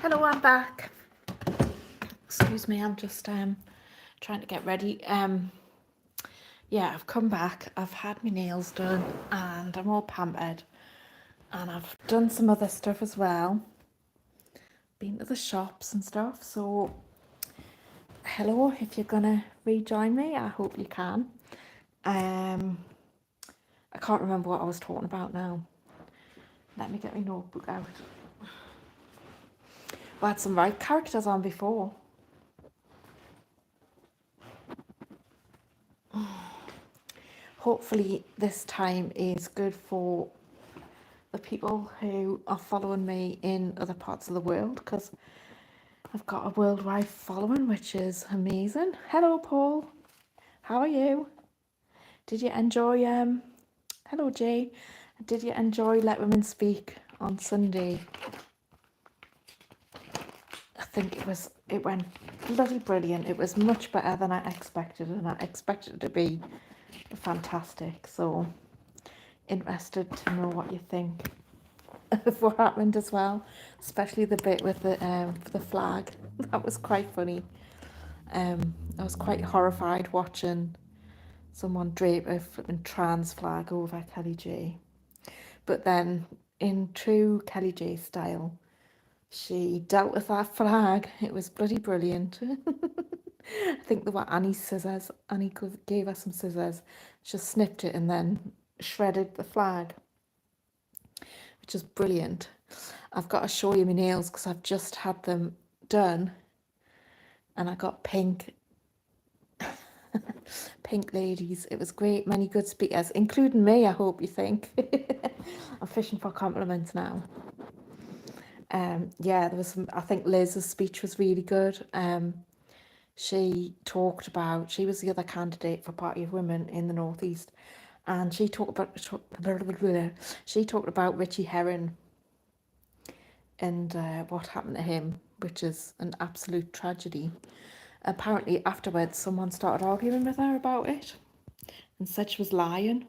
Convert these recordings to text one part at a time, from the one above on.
Hello, I'm back. Excuse me, I'm just trying to get ready. Yeah, I've come back. I've had my nails done and I'm all pampered. And I've done some other stuff as well. Been to the shops and stuff. So, hello, if you're gonna rejoin me, I hope you can. I can't remember what I was talking about now. Let me get my notebook out. We had some right characters on before. Hopefully this time is good for the people who are following me in other parts of the world, because I've got a worldwide following, which is amazing. Hello, Paul. How are you? Did you enjoy hello, Jay. Did you enjoy Let Women Speak on Sunday? I think it went bloody brilliant. It was much better than I expected, and I expected it to be fantastic. So interested to know what you think of what happened as well, especially the bit with the flag. That was quite funny. I was quite horrified watching someone drape a flipping trans flag over Kelly J. But then, in true Kelly J style, she dealt with that flag. It was bloody brilliant. I think there were Annie's scissors. Annie gave her some scissors. She snipped it and then shredded the flag, which is brilliant. I've got to show you my nails because I've just had them done and I got pink ladies. It was great. Many good speakers, including me, I hope you think. I'm fishing for compliments now. Yeah, there was some, I think Liz's speech was really good. She was the other candidate for Party of Women in the Northeast, and she talked about Richie Herring and what happened to him, which is an absolute tragedy. Apparently afterwards someone started arguing with her about it and said she was lying,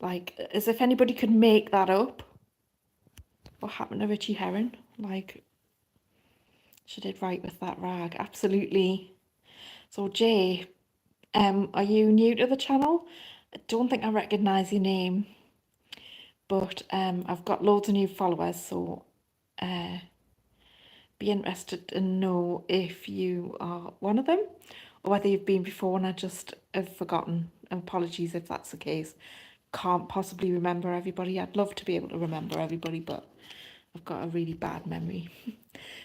like as if anybody could make that up. What happened to Richie Herring? Like, she did right with that rag, absolutely. So Jay, are you new to the channel? I don't think I recognise your name, but I've got loads of new followers, so be interested to know if you are one of them or whether you've been before and I just have forgotten. Apologies if that's the case. Can't possibly remember everybody. I'd love to be able to remember everybody, but I've got a really bad memory.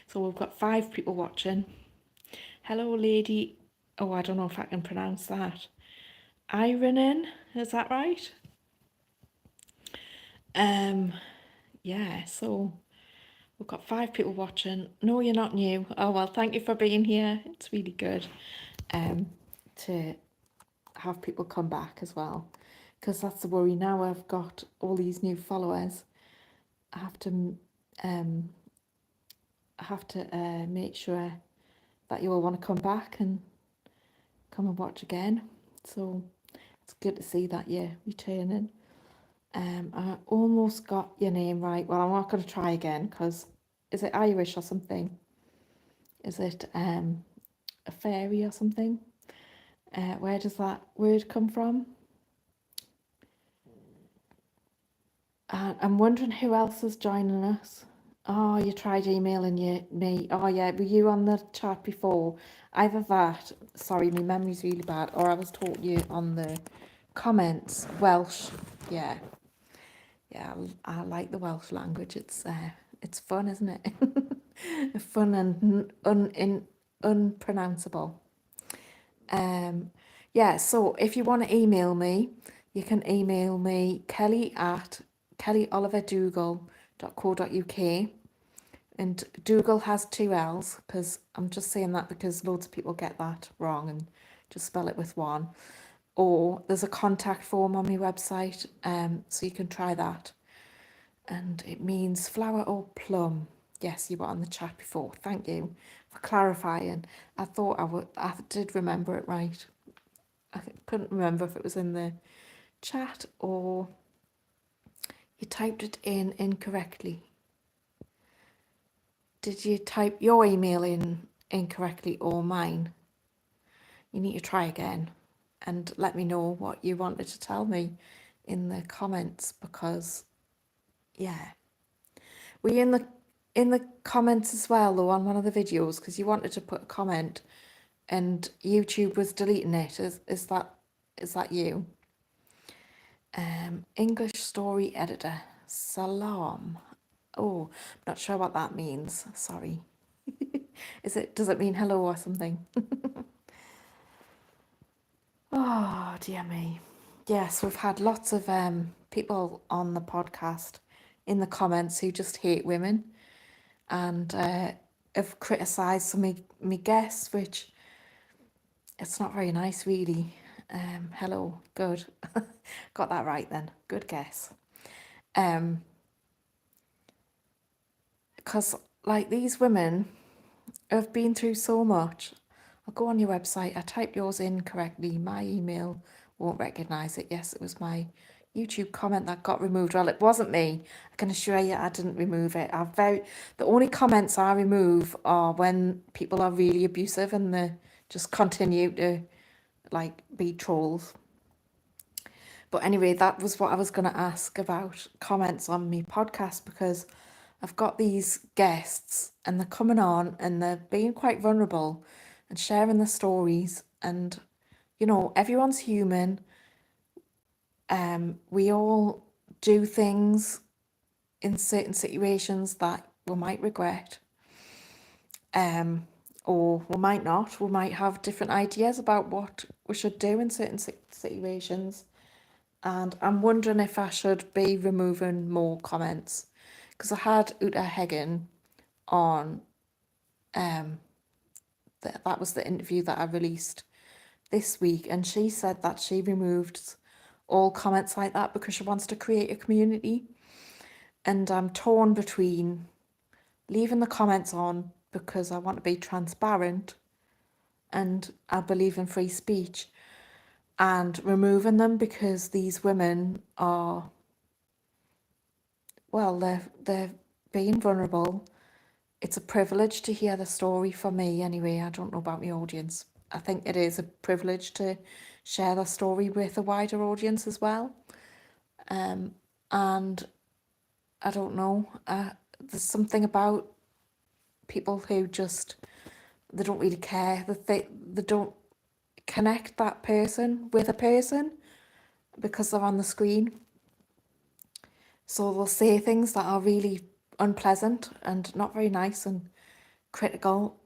So we've got 5 people watching. Hello, lady. Oh, I don't know if I can pronounce that. Irenen, is that right? Yeah, so we've got 5 people watching. No, you're not new. Oh, well, thank you for being here. It's really good to have people come back as well, because that's the worry now. I've got all these new followers. I have to make sure that you all want to come back and come and watch again. So it's good to see that you're returning. I almost got your name right. Well, I'm not going to try again because is it Irish or something? Is it a fairy or something? Where does that word come from? I'm wondering who else is joining us. Oh, you tried emailing me. Oh, yeah, were you on the chat before? Either that, sorry, my memory's really bad, or I was talking to you on the comments. Welsh, yeah. Yeah, I like the Welsh language. It's fun, isn't it? Fun and unpronounceable. Yeah, so if you want to email me, you can email me kelly@kellyoliverdougall.co.uk, and Dougal has 2 L's, because I'm just saying that because loads of people get that wrong and just spell it with 1. Or there's a contact form on my website, so you can try that. And it means flower or plum. Yes, you were on the chat before. Thank you for clarifying. I thought I did remember it right. I couldn't remember if it was in the chat or you typed it in incorrectly. Did you type your email in incorrectly or mine? You need to try again and let me know what you wanted to tell me in the comments, because yeah. Were you in the comments as well though on one of the videos, because you wanted to put a comment and YouTube was deleting it? Is that you? English story editor. Salam. Oh, not sure what that means. Sorry. Does it mean hello or something? Oh, dear me. Yes, we've had lots of people on the podcast in the comments who just hate women and have criticised some of me guests, which it's not very nice, really. Hello, good. Got that right then. Good guess. Because like these women have been through so much. I'll go on your website. I typed yours in correctly. My email won't recognise it. Yes, it was my YouTube comment that got removed. Well, it wasn't me. I can assure you I didn't remove it. The only comments I remove are when people are really abusive and they just continue to like be trolls. But anyway, that was what I was going to ask about comments on my podcast, because I've got these guests and they're coming on and they're being quite vulnerable and sharing their stories. And, you know, everyone's human. We all do things in certain situations that we might regret. Or we might not. We might have different ideas about what we should do in certain situations. And I'm wondering if I should be removing more comments, because I had Uta Hagen on, that was the interview that I released this week, and she said that she removed all comments like that because she wants to create a community. And I'm torn between leaving the comments on because I want to be transparent and I believe in free speech, and removing them because these women are, well, they're being vulnerable. It's a privilege to hear the story for me anyway. I don't know about my audience. I think it is a privilege to share the story with a wider audience as well. And I don't know, there's something about people who just, they don't really care, that they don't connect that person with a person because they're on the screen. So they'll say things that are really unpleasant and not very nice and critical.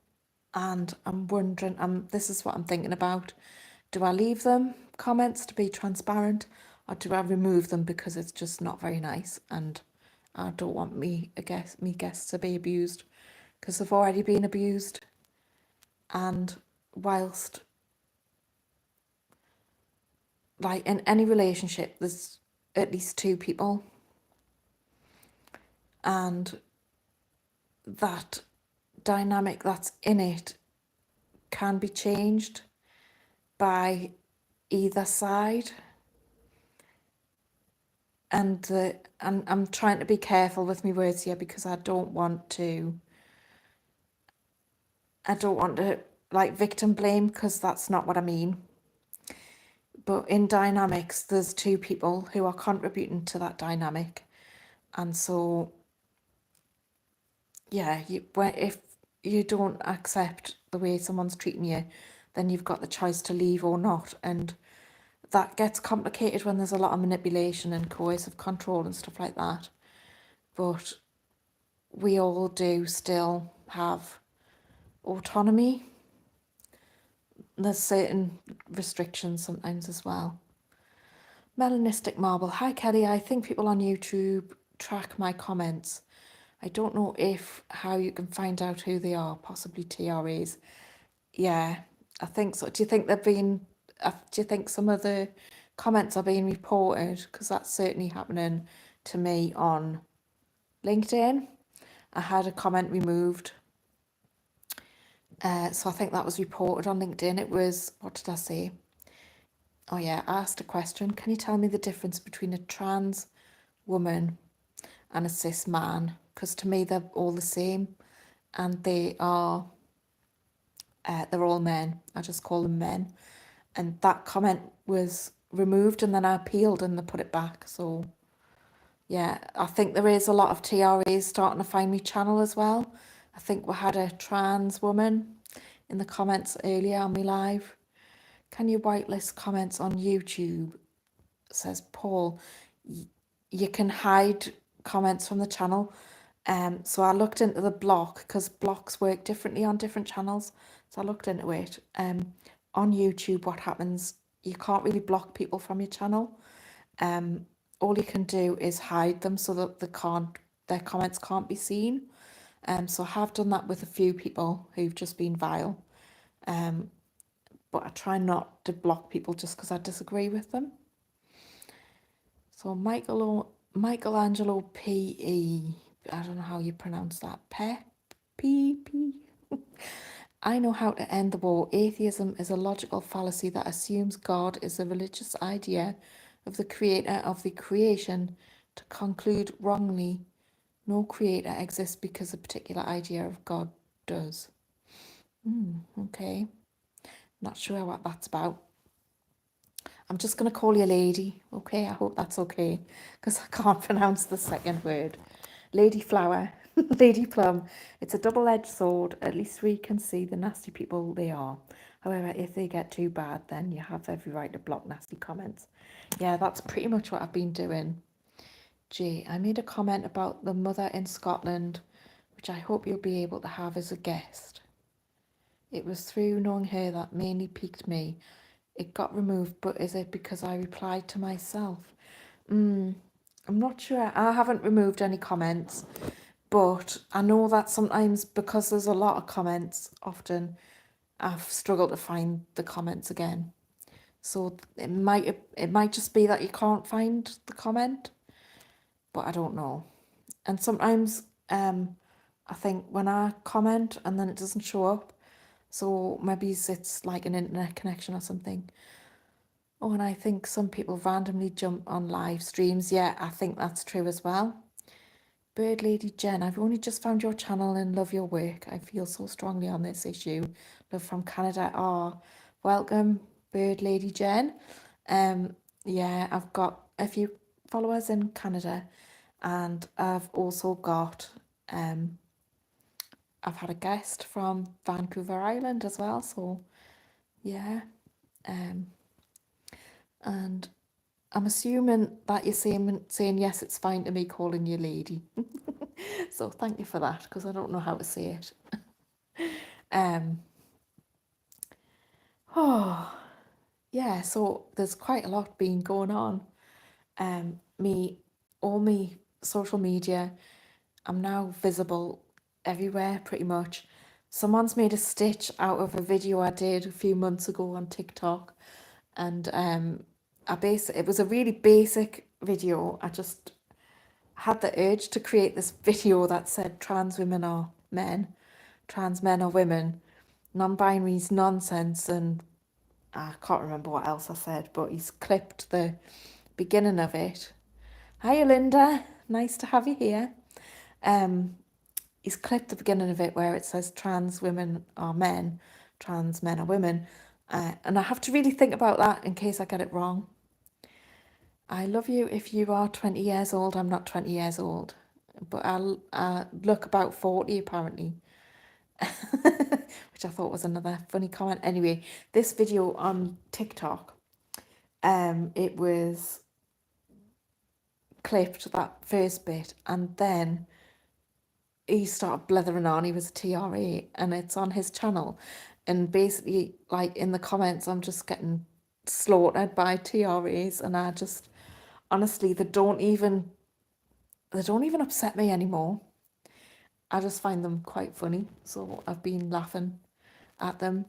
And I'm wondering, this is what I'm thinking about. Do I leave them comments to be transparent, or do I remove them because it's just not very nice and I don't want me guests to be abused, because they've already been abused. And whilst, like in any relationship, there's at least two people, and that dynamic that's in it can be changed by either side. And I'm trying to be careful with my words here, because I don't want to like victim blame, because that's not what I mean. But in dynamics, there's two people who are contributing to that dynamic. And so, yeah, if you don't accept the way someone's treating you, then you've got the choice to leave or not. And that gets complicated when there's a lot of manipulation and coercive control and stuff like that. But we all do still have autonomy. There's certain restrictions sometimes as well. Melanistic Marble. Hi Kelly, I think people on YouTube track my comments. I don't know how you can find out who they are, possibly TRAs. Yeah, I think so. Do you think some of the comments are being reported? Because that's certainly happening to me on LinkedIn. I had a comment removed. So I think that was reported on LinkedIn. It was, what did I say? Oh yeah, I asked a question. Can you tell me the difference between a trans woman and a cis man? Because to me, they're all the same. and they're all men. I just call them men. And that comment was removed, and then I appealed and they put it back. So yeah, I think there is a lot of TRAs starting to find me channel as well. I think we had a trans woman in the comments earlier on my live. Can you whitelist comments on YouTube? Says Paul. You can hide comments from the channel. So I looked into the block because blocks work differently on different channels. So I looked into it. On YouTube, what happens? You can't really block people from your channel. All you can do is hide them so that their comments can't be seen. So I have done that with a few people who've just been vile. But I try not to block people just because I disagree with them. So Michelangelo P.E. I don't know how you pronounce that. P.P. I know how to end the war. Atheism is a logical fallacy that assumes God is a religious idea of the creator of the creation. To conclude wrongly, no creator exists because a particular idea of God does. Okay. Not sure what that's about. I'm just going to call you lady, okay? I hope that's okay, because I can't pronounce the second word. Lady flower, lady plum. It's a double-edged sword. At least we can see the nasty people they are. However, if they get too bad, then you have every right to block nasty comments. Yeah, that's pretty much what I've been doing. Jay, I made a comment about the mother in Scotland, which I hope you'll be able to have as a guest. It was through knowing her that mainly piqued me. It got removed, but is it because I replied to myself? I'm not sure. I haven't removed any comments, but I know that sometimes because there's a lot of comments, often I've struggled to find the comments again. So it might just be that you can't find the comment, but I don't know. And sometimes I think when I comment and then it doesn't show up, so maybe it's like an internet connection or something. Oh, and I think some people randomly jump on live streams. Yeah, I think that's true as well. Bird Lady Jen, I've only just found your channel and love your work. I feel so strongly on this issue. Love from Canada. Oh, welcome, Bird Lady Jen. Yeah, I've got a few followers in Canada, and I've also got I've had a guest from Vancouver Island as well. So yeah, and I'm assuming that you're saying yes, it's fine to me calling you lady. So thank you for that, because I don't know how to say it. Oh, yeah, so there's quite a lot been going on. All me social media, I'm now visible everywhere pretty much. Someone's made a stitch out of a video I did a few months ago on TikTok, and it was a really basic video. I just had the urge to create this video that said trans women are men, trans men are women, non-binary is nonsense, and I can't remember what else I said, but he's clipped the beginning of it. Hi, Linda, nice to have you here. He's clipped the beginning of it where it says trans women are men, trans men are women, and I have to really think about that in case I get it wrong. I love you if you are 20 years old. I'm not 20 years old, but I look about 40 apparently, which I thought was another funny comment. Anyway, this video on TikTok, it was clipped, that first bit, and then he started blethering on. He was a TRA, and it's on his channel, and basically, like in the comments, I'm just getting slaughtered by TRAs, and I just honestly, they don't even upset me anymore. I just find them quite funny, so I've been laughing at them.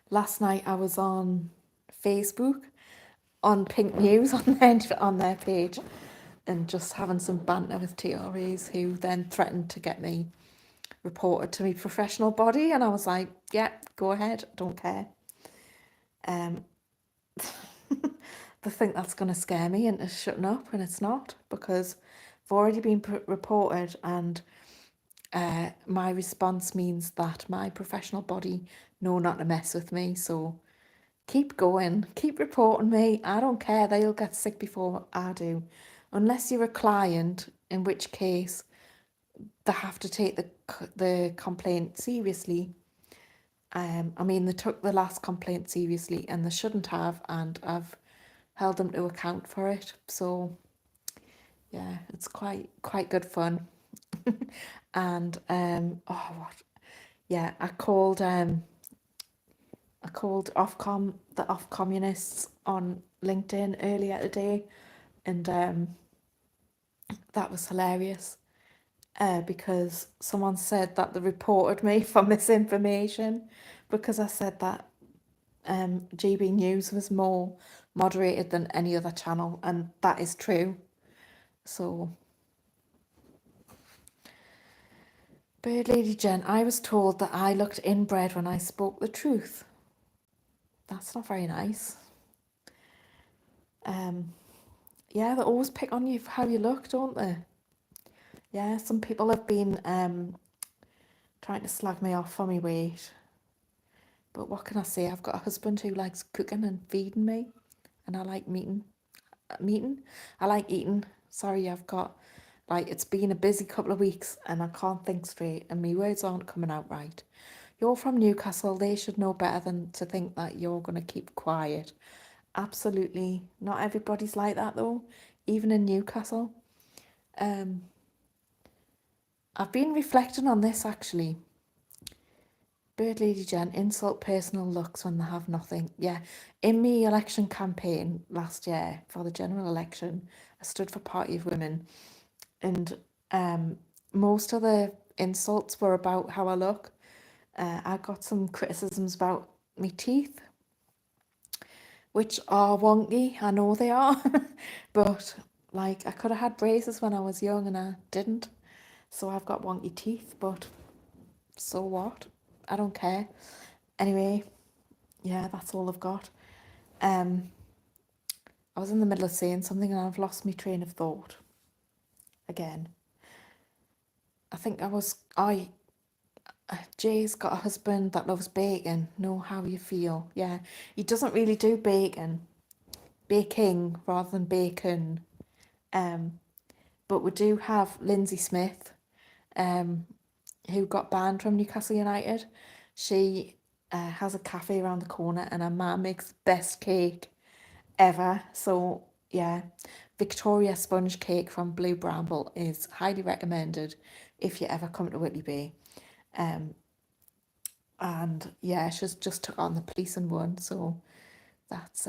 Last night I was on Facebook, on Pink News on their page, and just having some banter with TRAs who then threatened to get me reported to my professional body, and I was like, yeah, go ahead, don't care. They think that's going to scare me into shutting up, and it's not, because I've already been reported, and my response means that my professional body know not to mess with me. So keep going, keep reporting me. I don't care. They'll get sick before I do. Unless you're a client, in which case they have to take the complaint seriously. I mean, they took the last complaint seriously and they shouldn't have, and I've held them to account for it. So yeah, it's quite good fun. And oh what? Yeah, I called Ofcom the Off Communists on LinkedIn earlier today, and that was hilarious. Because someone said that they reported me for misinformation because I said that GB News was more moderated than any other channel, and that is true. So, Bird Lady Jen, I was told that I looked inbred when I spoke the truth. That's not very nice. Yeah, they always pick on you for how you look, don't they? Yeah, some people have been trying to slag me off for my weight. But what can I say? I've got a husband who likes cooking and feeding me, and I like meeting. I like eating. Sorry, I've got, like, it's been a busy couple of weeks and I can't think straight and my words aren't coming out right. You're from Newcastle, they should know better than to think that you're going to keep quiet. Absolutely. Not everybody's like that though, even in Newcastle. I've been reflecting on this actually. Bird Lady Jen, insult personal looks when they have nothing. Yeah, in my election campaign last year for the general election, I stood for Party of Women, and most of the insults were about how I look. I got some criticisms about my teeth, which are wonky. I know they are, but like I could have had braces when I was young and I didn't, so I've got wonky teeth. But so what? I don't care. Anyway, yeah, that's all I've got. I was in the middle of saying something and I've lost my train of thought again. I think Jay's got a husband that loves bacon. Know how you feel. Yeah, he doesn't really do bacon. Baking rather than bacon. But we do have Lindsay Smith, who got banned from Newcastle United. She has a cafe around the corner and her mum makes the best cake ever. So yeah, Victoria sponge cake from Blue Bramble is highly recommended if you ever come to Whitley Bay. And yeah, she's just took on the police and won, so that's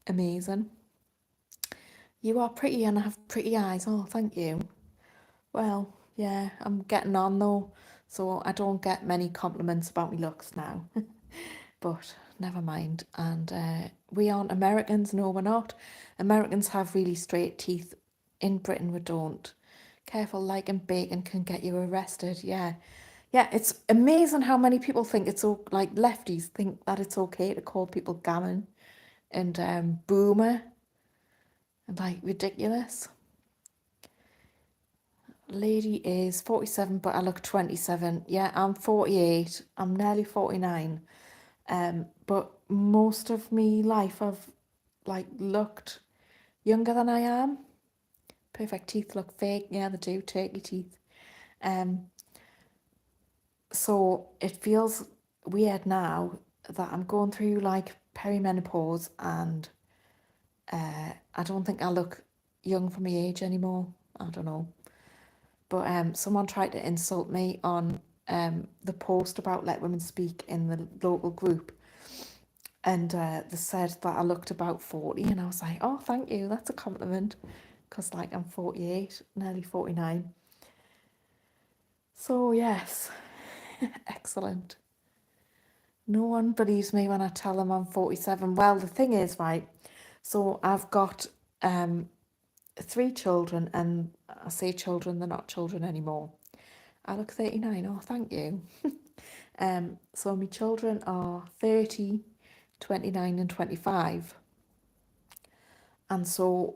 amazing. You are pretty and have pretty eyes. Oh, thank you. Well, yeah, I'm getting on though, so I don't get many compliments about my looks now. But never mind. And we aren't Americans. No, we're not. Americans have really straight teeth. In Britain, we don't. Careful, liking bacon can get you arrested. Yeah. Yeah, it's amazing how many people think it's all like lefties think that it's okay to call people gammon and boomer and like ridiculous. Lady is 47, but I look 27. Yeah, I'm 48. I'm nearly 49. But most of me life I've like looked younger than I am. Perfect teeth look fake. Yeah, they do, turkey teeth. So it feels weird now that I'm going through like perimenopause and I don't think I look young for my age anymore. I don't know. But someone tried to insult me on the post about Let Women Speak in the local group. And they said that I looked about 40 and I was like, oh, thank you. That's a compliment. Because like I'm 48, nearly 49. So yes, excellent. No one believes me when I tell them I'm 47. Well, the thing is, right, so I've got 3 children, and I say children, they're not children anymore. I look 39. Oh, thank you. So my children are 30, 29 and 25. And so,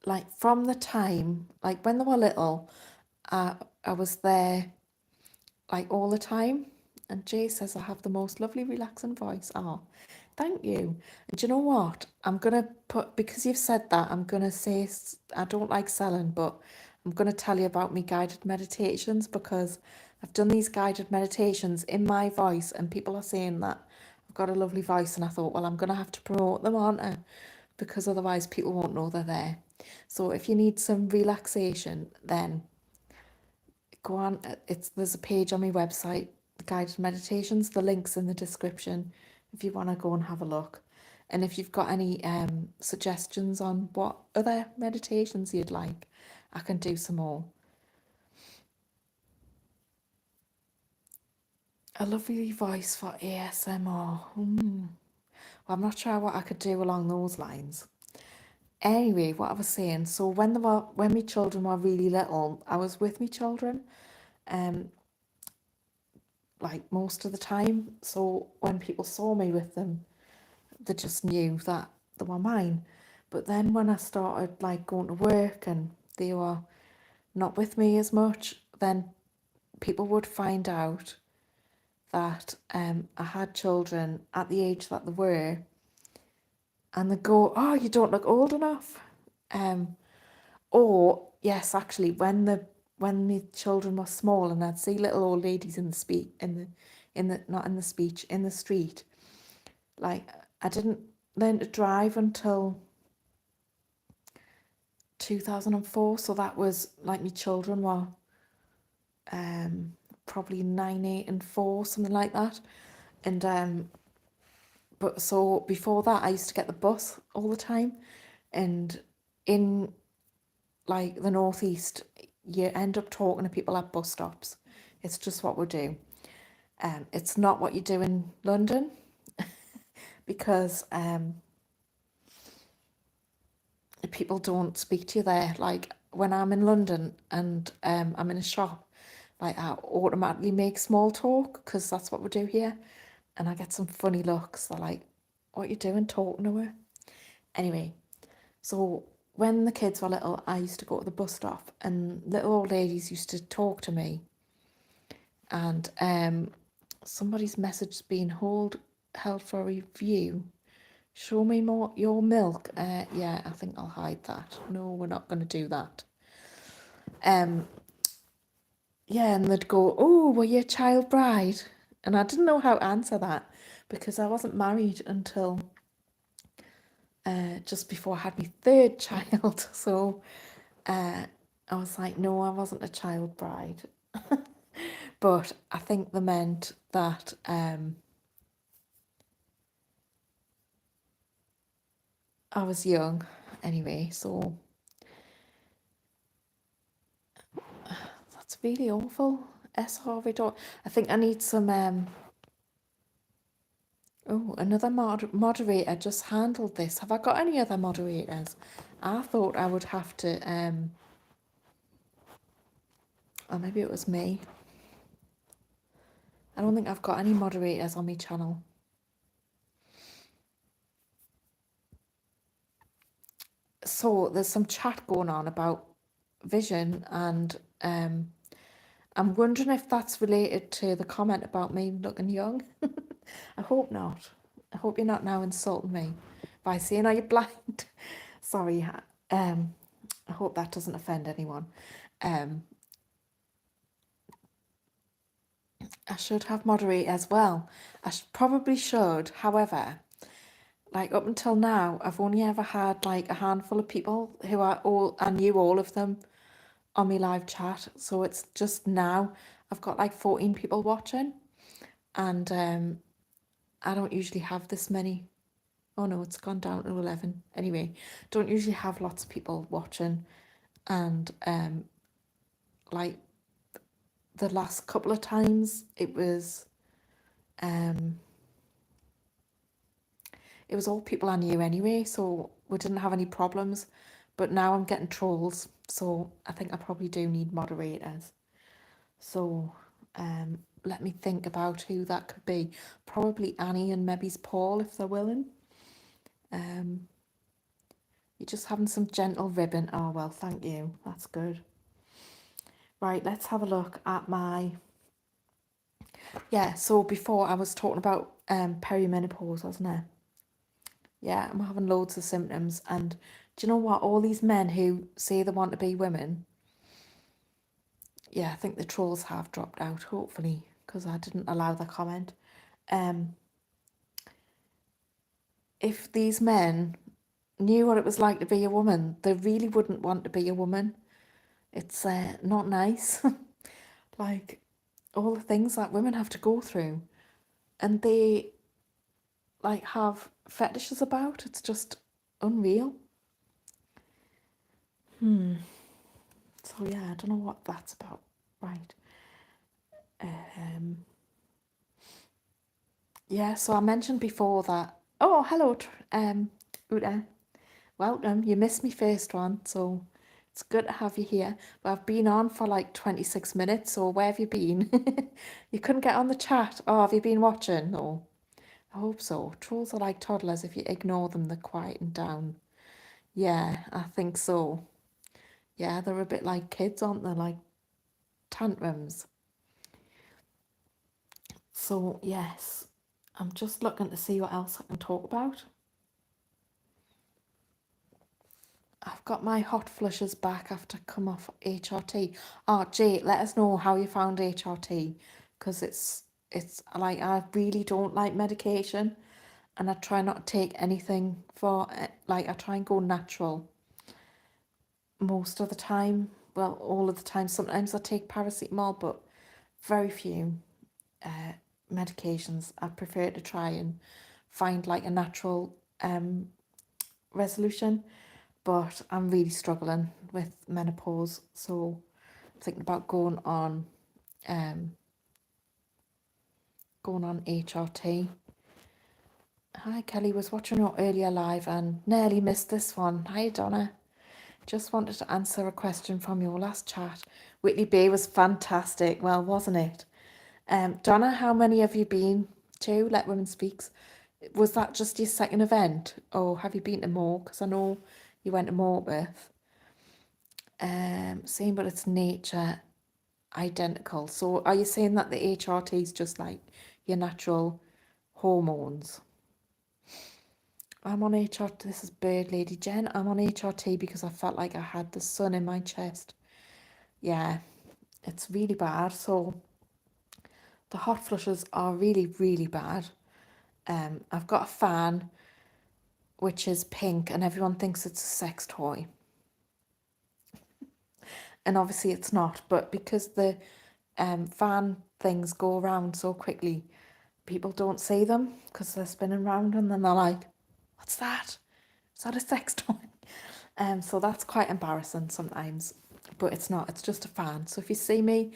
like, from the time, like, when they were little, I was there like all the time. And Jay says I have the most lovely, relaxing voice. Oh, thank you. And do you know what? I'm gonna put, because you've said that, I'm gonna say I don't like selling, but I'm gonna tell you about me guided meditations, because I've done these guided meditations in my voice, and people are saying that I've got a lovely voice, and I thought, well, I'm gonna have to promote them, aren't I? Because otherwise people won't know they're there. So if you need some relaxation, then go on. There's a page on my website, the guided meditations. The link's in the description if you want to go and have a look. And if you've got any suggestions on what other meditations you'd like, I can do some more. A lovely voice for ASMR. Well, I'm not sure what I could do along those lines. Anyway, what I was saying, so when my children were really little, I was with my children, like most of the time. So when people saw me with them, they just knew that they were mine. But then when I started like going to work and they were not with me as much, then people would find out that I had children at the age that they were, and they go, "Oh, you don't look old enough." Or yes, actually, when the children were small, and I'd see little old ladies in the not in the speech, in the street. Like, I didn't learn to drive until 2004, so that was like my children were probably 9, 8 and 4, something like that. And but so before that I used to get the bus all the time, and in like the northeast you end up talking to people at bus stops. It's just what we do. It's not what you do in London, because people don't speak to you there. Like when I'm in London and I'm in a shop, like I automatically make small talk, because that's what we do here, and I get some funny looks. They're like, "What you doing talking to her?" Anyway, so when the kids were little, I used to go to the bus stop, and little old ladies used to talk to me, and somebody's message being held for review. Show me more your milk. Yeah, I think I'll hide that. No, we're not going to do that. Yeah, and they'd go, "Oh, were you a child bride?" And I didn't know how to answer that, because I wasn't married until just before I had my third child. So I was like, "No, I wasn't a child bride." But I think they meant that I was young anyway. So that's really awful. Harvey, don't. I think I need some. Oh, another moderator just handled this. Have I got any other moderators? I thought I would have to. Or maybe it was me. I don't think I've got any moderators on my channel. So there's some chat going on about vision, and I'm wondering if that's related to the comment about me looking young. I hope not. I hope you're not now insulting me by saying, "Are you blind?" Sorry. I hope that doesn't offend anyone. I should have moderate as well. Probably should. However, like up until now, I've only ever had like a handful of people who I knew all of them on my live chat. So it's just now I've got like 14 people watching, and I don't usually have this many. Oh no, it's gone down to 11. Anyway, don't usually have lots of people watching, and like the last couple of times it was all people I knew anyway, so we didn't have any problems. But now I'm getting trolls, so I think I probably do need moderators. So let me think about who that could be. Probably Annie and maybe Paul, if they're willing. You're just having some gentle ribbon. Oh well, thank you. That's good. Right, let's have a look at my... Yeah, so before I was talking about perimenopause, wasn't I? Yeah, I'm having loads of symptoms. And do you know what? All these men who say they want to be women, yeah, I think the trolls have dropped out, hopefully, because I didn't allow the comment. If these men knew what it was like to be a woman, they really wouldn't want to be a woman. It's not nice. Like, all the things that women have to go through, and they like have fetishes about. It's just unreal. So yeah, I don't know what that's about. Right. Yeah, so I mentioned before that... Oh, hello, Uta. Welcome. You missed me first one, so it's good to have you here. But I've been on for like 26 minutes, so where have you been? You couldn't get on the chat. Oh, have you been watching? No, I hope so. Trolls are like toddlers. If you ignore them, they're quieting down. Yeah, I think so. Yeah, they're a bit like kids, aren't they? Like tantrums. So, yes, I'm just looking to see what else I can talk about. I've got my hot flushes back after come off HRT. Oh, Jay, let us know how you found HRT, because it's like, I really don't like medication, and I try not to take anything for it. Like, I try and go natural most of the time. Well, all of the time. Sometimes I take paracetamol, but very few medications. I prefer to try and find like a natural resolution, but I'm really struggling with menopause, so I'm thinking about going on HRT. Hi Kelly, was watching your earlier live and nearly missed this one. Hi Donna. Just wanted to answer a question from your last chat. Whitley Bay was fantastic. Well, wasn't it? Donna, how many have you been to Let Women Speaks? Was that just your second event, or have you been to more? Because I know you went to Morpeth. Same, but it's nature identical. So are you saying that the HRT is just like your natural hormones? I'm on HRT. This is Bird Lady Jen. I'm on HRT because I felt like I had the sun in my chest. Yeah, it's really bad. So the hot flushes are really, really bad. I've got a fan which is pink, and everyone thinks it's a sex toy. And obviously it's not, but because the fan things go around so quickly, people don't see them because they're spinning round, and then they're like, what's that? Is that a sex toy? So that's quite embarrassing sometimes, but it's not. It's just a fan. So if you see me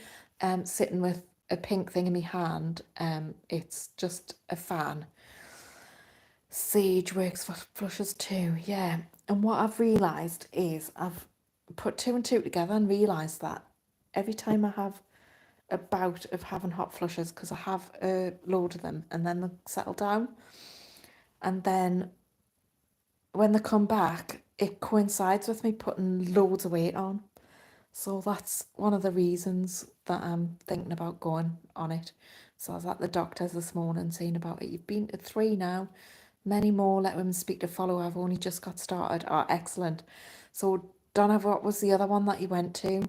sitting with a pink thing in my hand, it's just a fan. Sage works for flushes too, yeah. And what I've realised is I've put two and two together and realised that every time I have a bout of having hot flushes, because I have a load of them and then they settle down, and then when they come back, it coincides with me putting loads of weight on. So that's one of the reasons that I'm thinking about going on it. So I was at the doctor's this morning saying about it. You've been to 3 now. Many more Let Women Speak to follow. I've only just got started. Oh, excellent. So Donna, what was the other one that you went to?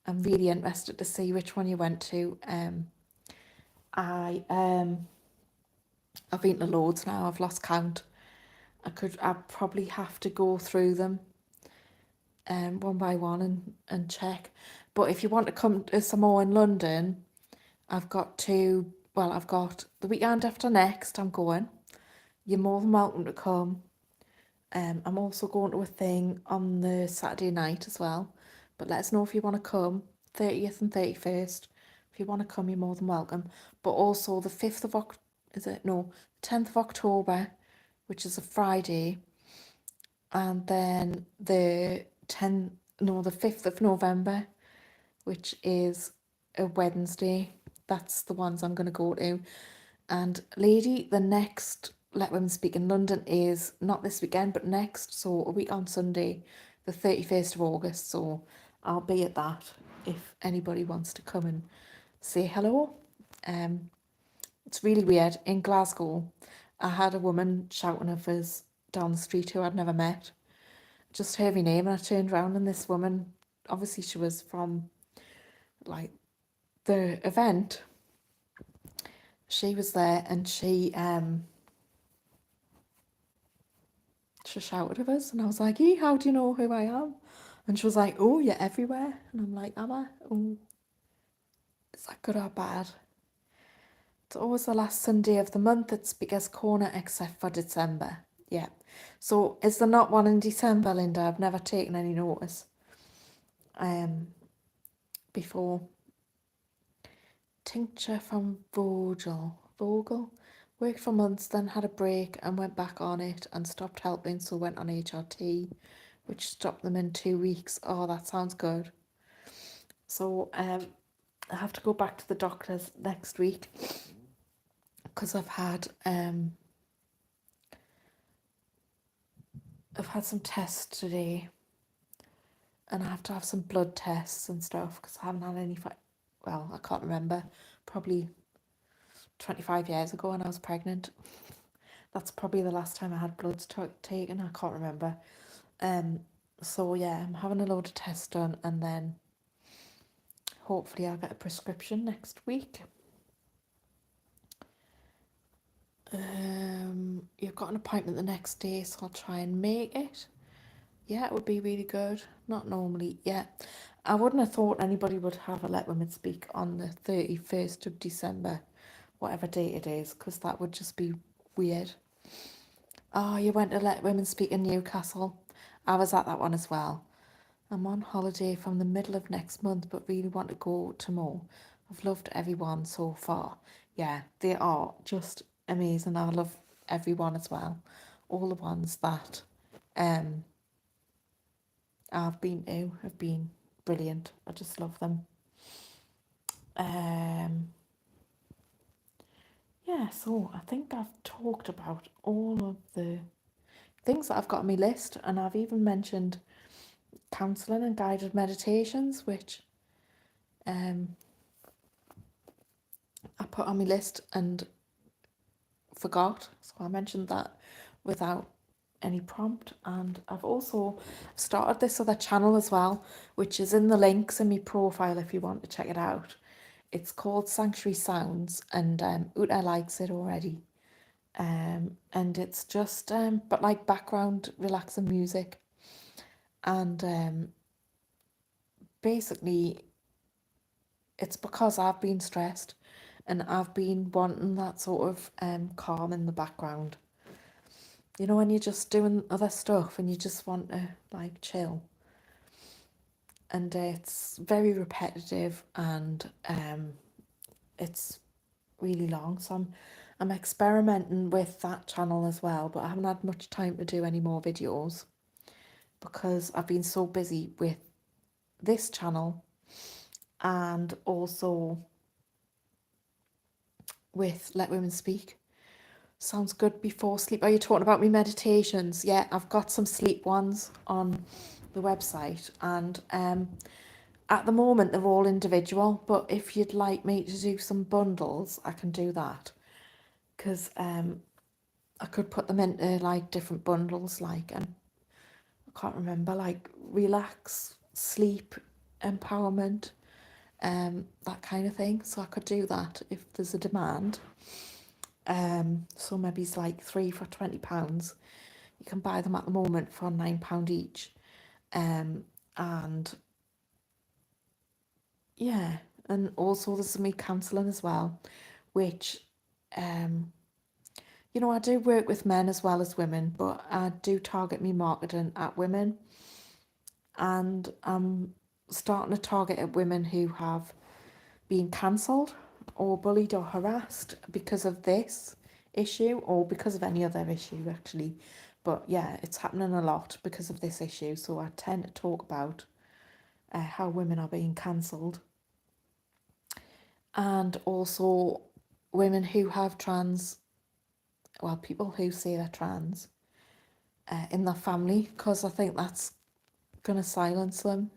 I'm really interested to see which one you went to. I've been to loads now. I've lost count. I'd probably have to go through them one by one and check. But if you want to come to some more in London, I've got the weekend after next, I'm going. You're more than welcome to come. I'm also going to a thing on the Saturday night as well. But let us know if you want to come, 30th and 31st. If you want to come, you're more than welcome. But also the 5th of October, 10th of October, which is a Friday. And then the 5th of November, which is a Wednesday. That's the ones I'm going to go to. And lady, the next Let Women Speak in London is not this weekend, but next. So a week on Sunday, the 31st of August. So I'll be at that. if anybody wants to come and say hello. It's really weird. In Glasgow, I had a woman shouting at us down the street who I'd never met. Just heard my name, and I turned around, and this woman, obviously she was from like the event, she was there, and she shouted at us, and I was like, "Hey, how do you know who I am?" And she was like, "Oh, you're everywhere." And I'm like, "Am I? Oh, is that good or bad?" It's always the last Sunday of the month at Speaker's Corner, except for December. Yeah. So is there not one in December, Linda? I've never taken any notice before. Tincture from Vogel. Worked for months, then had a break and went back on it and stopped helping, so went on HRT, which stopped them in 2 weeks. Oh, that sounds good. So I have to go back to the doctors next week because I've had some tests today, and I have to have some blood tests and stuff because I haven't had any. Well, I can't remember. Probably 25 years ago when I was pregnant. That's probably the last time I had bloods taken. I can't remember. So yeah, I'm having a load of tests done, and then hopefully I'll get a prescription next week. You've got an appointment the next day, so I'll try and make it. Yeah, it would be really good. Not normally, yeah. I wouldn't have thought anybody would have a Let Women Speak on the 31st of December, whatever date it is, because that would just be weird. Oh, you went to Let Women Speak in Newcastle. I was at that one as well. I'm on holiday from the middle of next month, but really want to go to more. I've loved everyone so far. Yeah, they are just amazing. I love everyone as well. All the ones that I've been to have been brilliant. I just love them. Yeah, so I think I've talked about all of the things that I've got on my list, and I've even mentioned counselling and guided meditations, which I put on my list and forgot. So I mentioned that without any prompt. And I've also started this other channel as well, which is in the links in my profile if you want to check it out. It's called Sanctuary Sounds, and Uta likes it already. And it's just but like background relaxing music, and basically it's because I've been stressed and I've been wanting that sort of calm in the background. You know, when you're just doing other stuff and you just want to like chill. And it's very repetitive, and it's really long. So I'm experimenting with that channel as well, but I haven't had much time to do any more videos because I've been so busy with this channel and also with Let Women Speak. Sounds good before sleep. Are you talking about me meditations? Yeah, I've got some sleep ones on the website, and at the moment they're all individual, but if you'd like me to do some bundles, I can do that, because I could put them into like different bundles, like I can't remember, like relax, sleep, empowerment, that kind of thing. So I could do that if there's a demand. So maybe it's like 3 for £20. You can buy them at the moment for £9 each. And yeah, and also there's me counselling as well, which you know, I do work with men as well as women, but I do target me marketing at women, and I'm starting to target at women who have been cancelled or bullied or harassed because of this issue, or because of any other issue actually. But yeah, it's happening a lot because of this issue, so I tend to talk about how women are being cancelled, and also women who have people who say they're trans in their family, because I think that's going to silence them.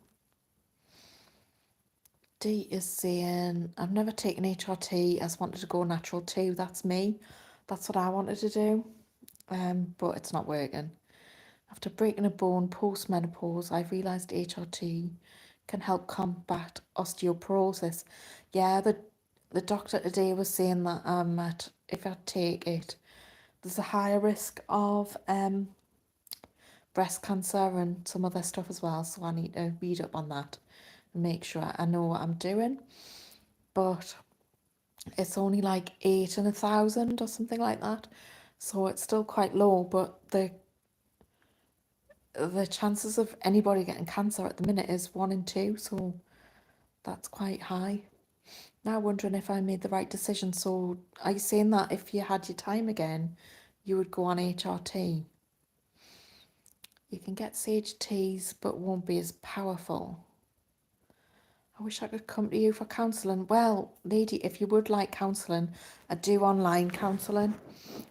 D is saying, I've never taken HRT, I just wanted to go natural too. That's me. That's what I wanted to do. But it's not working. After breaking a bone post-menopause, I've realised HRT can help combat osteoporosis. Yeah, the doctor today was saying that if I take it, there's a higher risk of breast cancer and some other stuff as well. So I need to read up on that and make sure I know what I'm doing. But it's only like 8 in 1,000 or something like that. So it's still quite low, but the chances of anybody getting cancer at the minute is 1 in 2, so that's quite high. Now wondering if I made the right decision. So are you saying that if you had your time again, you would go on HRT? You can get sage teas, but won't be as powerful. I wish I could come to you for counselling. Well, lady, if you would like counselling, I do online counselling,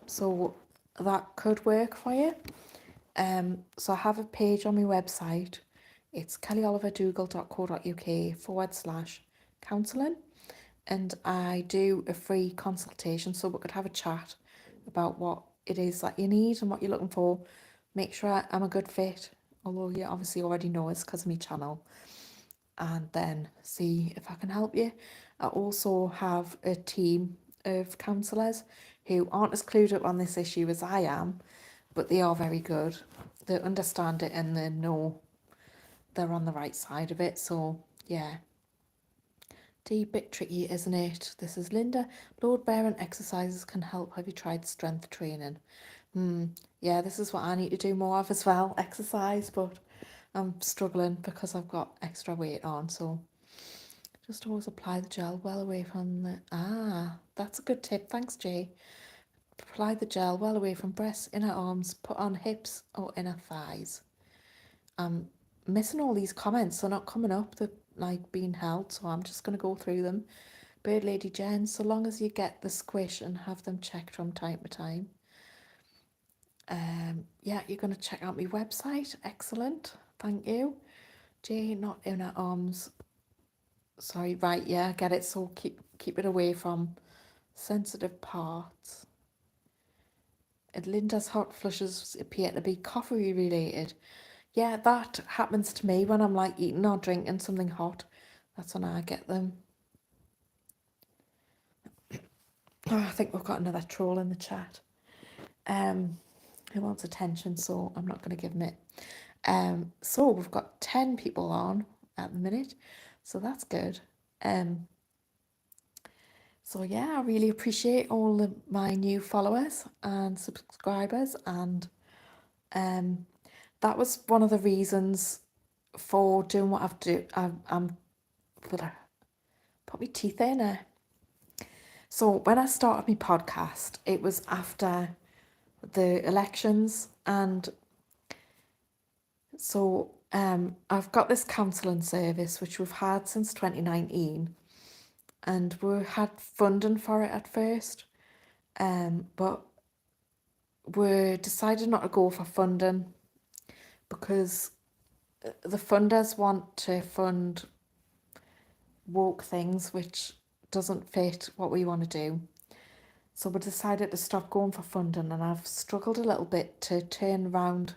so that could work for you. So I have a page on my website. It's kellyoliverdougall.co.uk/counselling, and I do a free consultation so we could have a chat about what it is that you need and what you're looking for. Make sure I'm a good fit, although you obviously already know it's because of my channel, and then see if I can help you. I also have a team of counsellors who aren't as clued up on this issue as I am, but they are very good. They understand it and they know they're on the right side of it. So yeah, D, bit tricky, isn't it? This is Linda. Load bearing exercises can help. Have you tried strength training? Yeah, this is what I need to do more of as well, exercise, but I'm struggling because I've got extra weight on. So just always apply the gel well away from the, that's a good tip. Thanks, Jay. Apply the gel well away from breasts, inner arms, put on hips or inner thighs. I'm missing all these comments. They're not coming up. They're like being held, so I'm just going to go through them. Bird Lady Jen, so long as you get the squish and have them checked from time to time. Yeah, you're going to check out my website. Excellent. Thank you. Jay, not inner arms. Sorry, right, yeah, get it. So keep it away from sensitive parts. And Linda's hot flushes appear to be coffee related. Yeah, that happens to me when I'm like eating or drinking something hot. That's when I get them. Oh, I think we've got another troll in the chat. Who wants attention, so I'm not going to give him it. So we've got 10 people on at the minute, so that's good. So yeah, I really appreciate all of my new followers and subscribers, and that was one of the reasons for doing what I've do. I'm put my teeth in it. So when I started my podcast, it was after the elections, and so I've got this counselling service which we've had since 2019, and we had funding for it at first, but we decided not to go for funding because the funders want to fund woke things which doesn't fit what we want to do. So we decided to stop going for funding, and I've struggled a little bit to turn around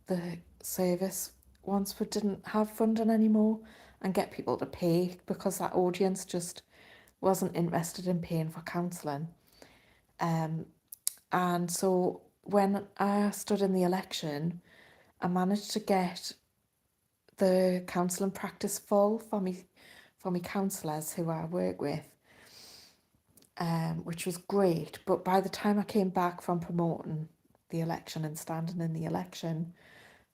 the service once we didn't have funding anymore and get people to pay, because that audience just wasn't interested in paying for counselling. And so when I stood in the election, I managed to get the counselling practice full for me counsellors who I work with, which was great. But by the time I came back from promoting the election and standing in the election,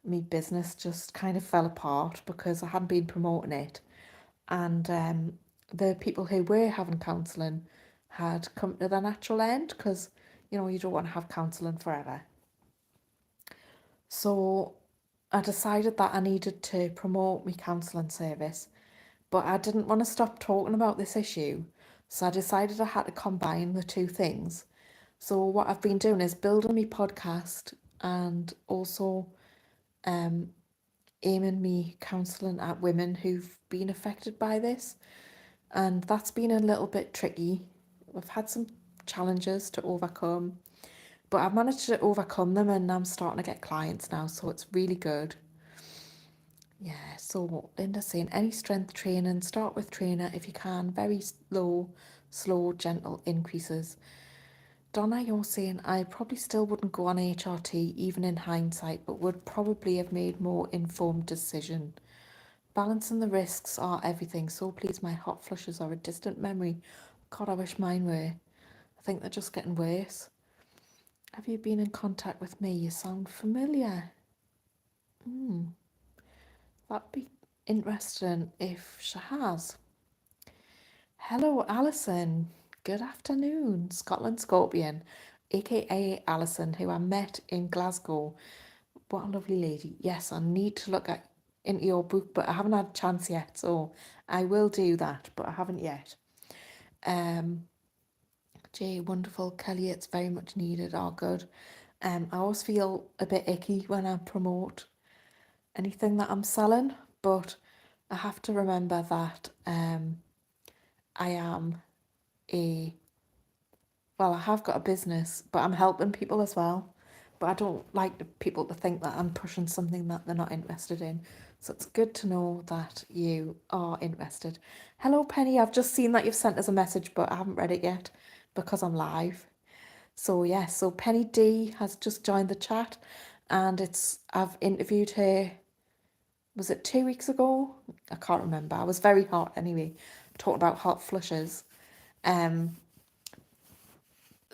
my business just kind of fell apart because I hadn't been promoting it, and the people who were having counselling had come to their natural end, because you don't want to have counselling forever. So I decided that I needed to promote my counselling service, but I didn't want to stop talking about this issue, so I decided I had to combine the two things. So what I've been doing is building my podcast and also aiming me counselling at women who've been affected by this, and that's been a little bit tricky. I've had some challenges to overcome, but I've managed to overcome them, and I'm starting to get clients now, so it's really good. Yeah, so Linda's saying any strength training, start with trainer if you can, very slow, gentle increases. Donna, you're saying I probably still wouldn't go on HRT even in hindsight, but would probably have made more informed decision. Balancing the risks are everything, so please my hot flushes are a distant memory. God, I wish mine were. I think they're just getting worse. Have you been in contact with me? You sound familiar. That'd be interesting if she has. Hello, Alison. Good afternoon. Scotland Scorpion, aka Alison, who I met in Glasgow. What a lovely lady. Yes, I need to look into your book, but I haven't had a chance yet, so I will do that, but I haven't yet. Jay, wonderful. Kelly, it's very much needed. Oh, good. I always feel a bit icky when I promote anything that I'm selling, but I have to remember that I am I have got a business, but I'm helping people as well. But I don't like people to think that I'm pushing something that they're not interested in. So it's good to know that you are interested. Hello, Penny. I've just seen that you've sent us a message, but I haven't read it yet because I'm live. So yes, so Penny D has just joined the chat, and I've interviewed her. Was it 2 weeks ago? I can't remember. I was very hot anyway. Talking about hot flushes.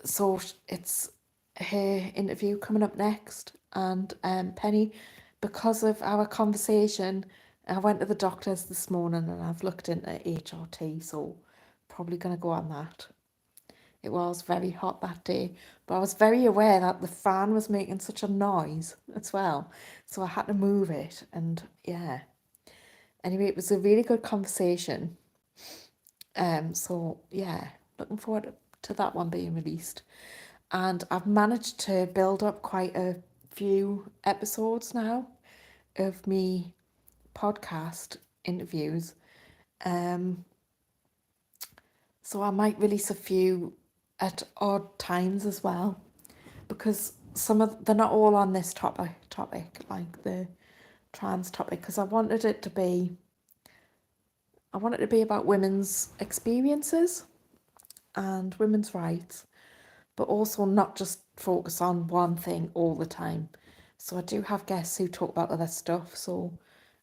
So it's her interview coming up next, and Penny, because of our conversation, I went to the doctor's this morning and I've looked into HRT, so probably going to go on that. It was very hot that day, but I was very aware that the fan was making such a noise as well, so I had to move it, and yeah. Anyway, it was a really good conversation. So yeah, looking forward to that one being released. And I've managed to build up quite a few episodes now of me podcast interviews. So I might release a few at odd times as well, because they're not all on this topic like the trans topic, because I wanted it to be about women's experiences and women's rights, but also not just focus on one thing all the time. So I do have guests who talk about other stuff. So,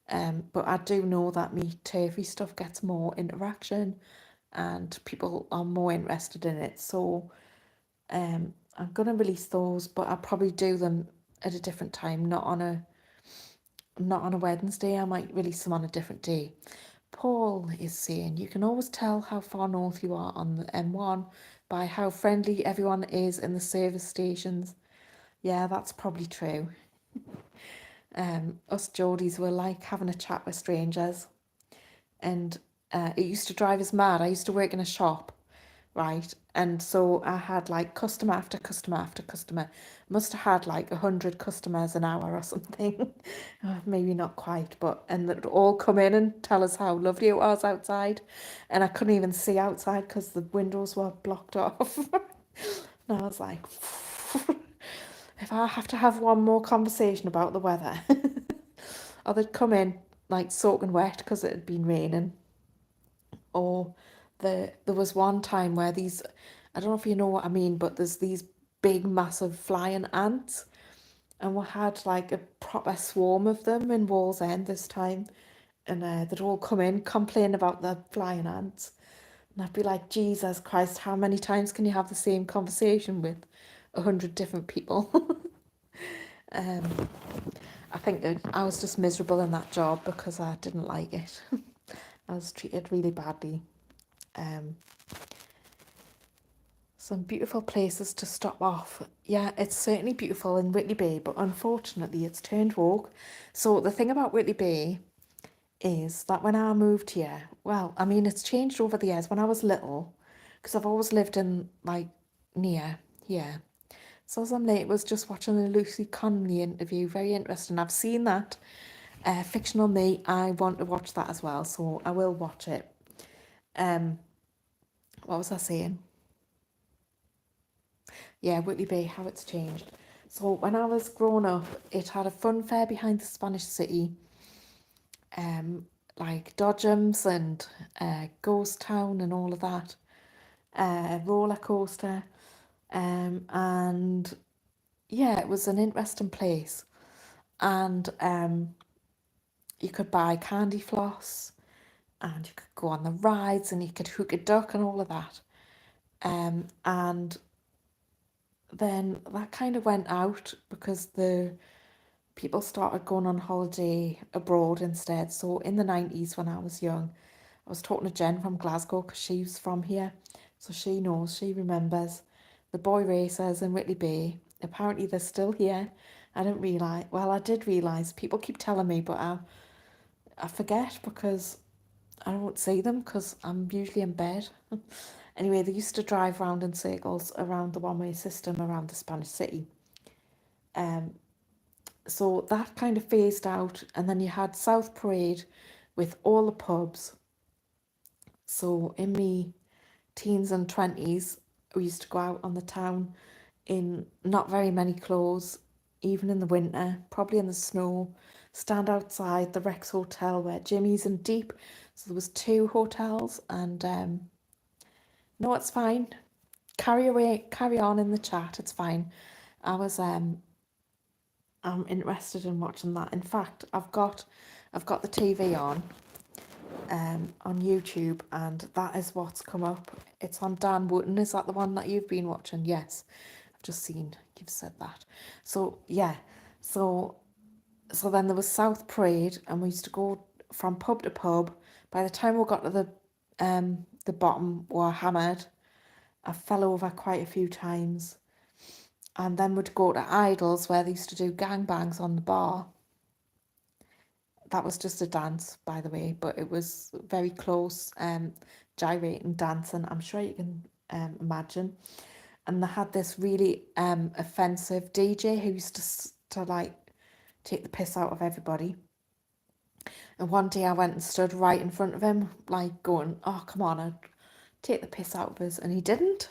but I do know that me turfy stuff gets more interaction, and people are more interested in it. So, I'm gonna release those, but I'll probably do them at a different time, not on a Wednesday. I might release them on a different day. Paul is saying you can always tell how far north you are on the M1 by how friendly everyone is in the service stations. Yeah, that's probably true. Us Geordies were like having a chat with strangers, and it used to drive us mad. I used to work in a shop, right? And so I had like customer after customer after customer. Must have had like 100 customers an hour or something. Maybe not quite, but and they'd all come in and tell us how lovely it was outside, and I couldn't even see outside because the windows were blocked off. And I was like, if I have to have one more conversation about the weather, or they'd come in like soaking wet because it had been raining, or there was one time where these, I don't know if you know what I mean, but there's these big massive flying ants, and we had like a proper swarm of them in Wallsend this time, and they'd all come in complain about the flying ants, and I'd be like, Jesus Christ, how many times can you have the same conversation with 100 different people? I think I was just miserable in that job because I didn't like it. I was treated really badly. Some beautiful places to stop off. Yeah, it's certainly beautiful in Whitley Bay, but unfortunately it's turned woke. So the thing about Whitley Bay is that when I moved here, well, I mean, it's changed over the years. When I was little, because I've always lived in like near here. So as I'm late, was just watching the Lucy Conley interview. Very interesting. I've seen that Fictional Me, I want to watch that as well, so I will watch it. What was I saying? Yeah, Whitley Bay, how it's changed. So when I was growing up, it had a fun fair behind the Spanish City, like Dodgems and Ghost Town and all of that, roller coaster, and yeah, it was an interesting place. And you could buy candy floss, and you could go on the rides, and you could hook a duck and all of that. And then that kind of went out because the people started going on holiday abroad instead. So in the 90s, when I was young, I was talking to Jen from Glasgow because she's from here. So she knows, she remembers the boy racers in Whitley Bay. Apparently they're still here. I didn't realise, well, I did realise, people keep telling me, but I forget because I don't see them because I'm usually in bed. Anyway, they used to drive round in circles around the one-way system around the Spanish City. So that kind of phased out, and then you had South Parade with all the pubs. So in me teens and 20s, we used to go out on the town in not very many clothes, even in the winter, probably in the snow, stand outside the Rex Hotel where Jimmy's and Deep. So there was two hotels, and no, it's fine. Carry on in the chat. It's fine. I'm interested in watching that. In fact, I've got the TV on YouTube, and that is what's come up. It's on Dan Wootton. Is that the one that you've been watching? Yes, I've just seen you've said that. So yeah, so then there was South Parade, and we used to go from pub to pub. By the time we got to the bottom, we were hammered. I fell over quite a few times, and then we'd go to Idols where they used to do gangbangs on the bar. That was just a dance, by the way, but it was very close, gyrating, dancing. I'm sure you can imagine. And they had this really offensive DJ who used to like take the piss out of everybody. And one day I went and stood right in front of him, like going, "Oh, come on, I'd take the piss out of us," and he didn't.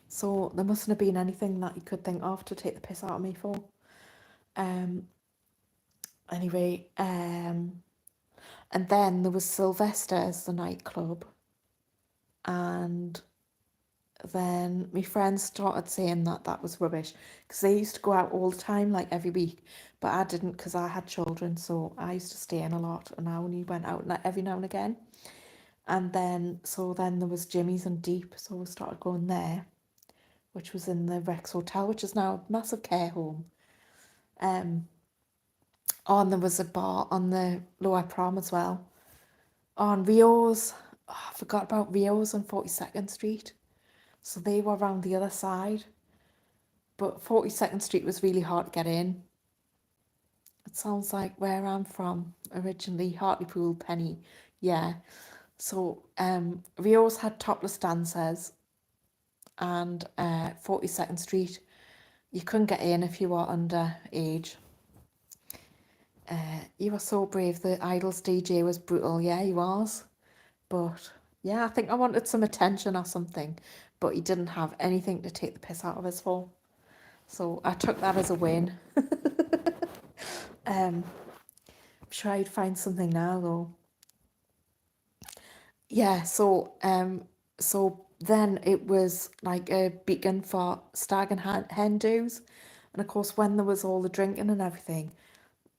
So there mustn't have been anything that he could think of to take the piss out of me for. Anyway, and then there was Sylvester's, the nightclub, and then my friends started saying that was rubbish because they used to go out all the time, like every week, but I didn't because I had children, so I used to stay in a lot, and I only went out every now and again. And then there was Jimmy's and Deep, so we started going there, which was in the Rex Hotel, which is now a massive care home. And there was a bar on the Lower Prom as well. On Rio's, I forgot about Rio's on 42nd Street. So they were around the other side. But 42nd Street was really hard to get in. It sounds like where I'm from originally, Hartlepool, Penny. Yeah. So Rio's had topless dancers, and 42nd Street, you couldn't get in if you were under age. You were so brave. The Idols DJ was brutal. Yeah, he was. But yeah, I think I wanted some attention or something, but he didn't have anything to take the piss out of us for. So I took that as a win. I'm sure I'd find something now though. Yeah, so then it was like a beacon for stag and hen do's. And of course, when there was all the drinking and everything,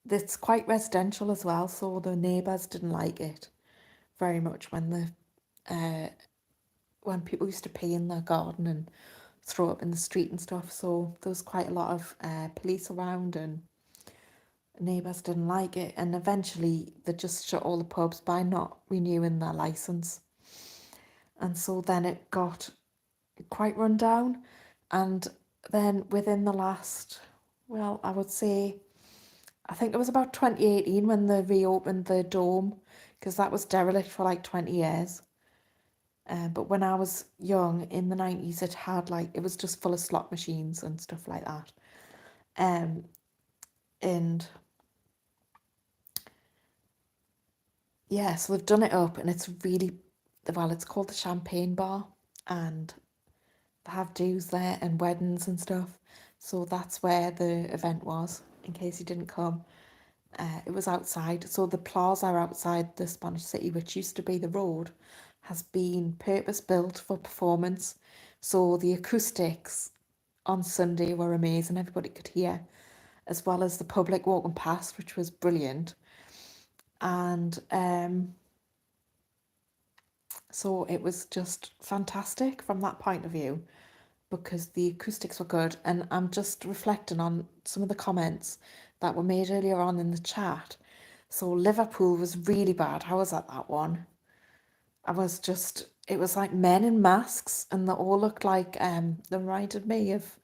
it's quite residential as well, so the neighbours didn't like it very much when people used to pee in their garden and throw up in the street and stuff. So there was quite a lot of police around, and neighbours didn't like it. And eventually they just shut all the pubs by not renewing their licence. And so then it got quite run down. And then within the last, well, I would say, I think it was about 2018 when they reopened the Dome, because that was derelict for like 20 years. But when I was young in the 90s, it was just full of slot machines and stuff like that. And yeah, so they've done it up, and it's really, well, it's called the Champagne Bar, and they have dues there and weddings and stuff. So that's where the event was, in case you didn't come. It was outside. So the plaza outside the Spanish City, which used to be the road, has been purpose built for performance. So the acoustics on Sunday were amazing. Everybody could hear, as well as the public walking past, which was brilliant. And so it was just fantastic from that point of view, because the acoustics were good. And I'm just reflecting on some of the comments that were made earlier on in the chat. So Liverpool was really bad. I was at that one. It was like men in masks, and they all looked like, they reminded me of